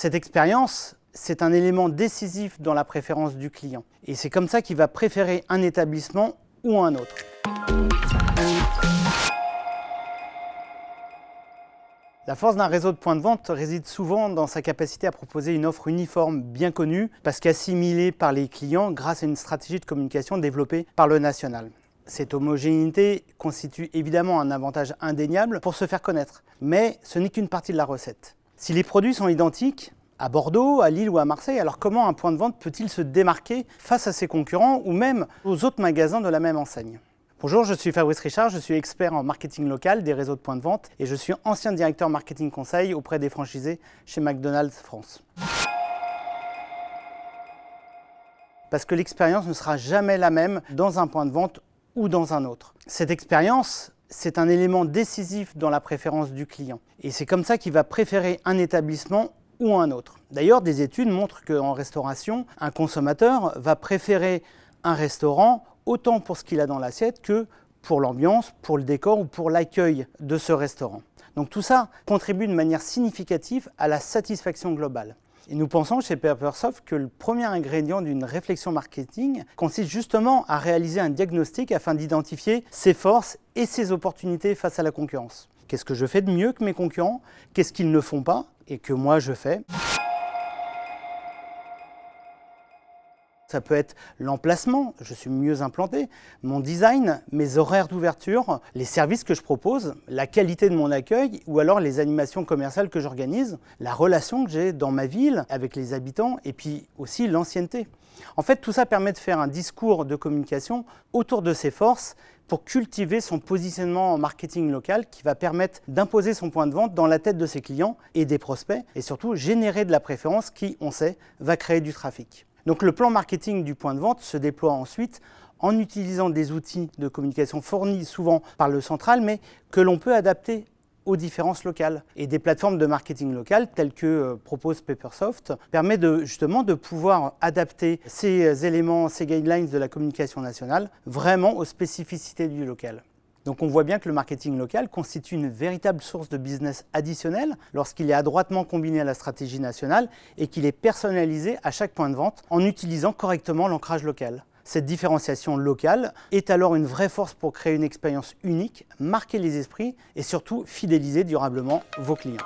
Cette expérience, c'est un élément décisif dans la préférence du client. Et c'est comme ça qu'il va préférer un établissement ou un autre. La force d'un réseau de points de vente réside souvent dans sa capacité à proposer une offre uniforme bien connue, parce qu'assimilée par les clients grâce à une stratégie de communication développée par le national. Cette homogénéité constitue évidemment un avantage indéniable pour se faire connaître, mais ce n'est qu'une partie de la recette. Si les produits sont identiques, à Bordeaux, à Lille ou à Marseille, alors comment un point de vente peut-il se démarquer face à ses concurrents ou même aux autres magasins de la même enseigne ? Bonjour, je suis Fabrice Richard, je suis expert en marketing local des réseaux de points de vente et je suis ancien directeur marketing conseil auprès des franchisés chez McDonald's France. Parce que l'expérience ne sera jamais la même dans un point de vente ou dans un autre. Cette expérience, c'est un élément décisif dans la préférence du client. Et c'est comme ça qu'il va préférer un établissement ou un autre. D'ailleurs, des études montrent qu'en restauration, un consommateur va préférer un restaurant autant pour ce qu'il a dans l'assiette que pour l'ambiance, pour le décor ou pour l'accueil de ce restaurant. Donc tout ça contribue de manière significative à la satisfaction globale. Et nous pensons chez Peppersoft que le premier ingrédient d'une réflexion marketing consiste justement à réaliser un diagnostic afin d'identifier ses forces et ses opportunités face à la concurrence. Qu'est-ce que je fais de mieux que mes concurrents? Qu'est-ce qu'ils ne font pas et que moi je fais? Ça peut être l'emplacement, je suis mieux implanté, mon design, mes horaires d'ouverture, les services que je propose, la qualité de mon accueil ou alors les animations commerciales que j'organise, la relation que j'ai dans ma ville avec les habitants et puis aussi l'ancienneté. En fait, tout ça permet de faire un discours de communication autour de ses forces pour cultiver son positionnement en marketing local qui va permettre d'imposer son point de vente dans la tête de ses clients et des prospects et surtout générer de la préférence qui, on sait, va créer du trafic. Donc le plan marketing du point de vente se déploie ensuite en utilisant des outils de communication fournis souvent par le central, mais que l'on peut adapter aux différences locales. Et des plateformes de marketing local telles que propose Peppersoft permettent justement de pouvoir adapter ces éléments, ces guidelines de la communication nationale vraiment aux spécificités du local. Donc on voit bien que le marketing local constitue une véritable source de business additionnel lorsqu'il est adroitement combiné à la stratégie nationale et qu'il est personnalisé à chaque point de vente en utilisant correctement l'ancrage local. Cette différenciation locale est alors une vraie force pour créer une expérience unique, marquer les esprits et surtout fidéliser durablement vos clients.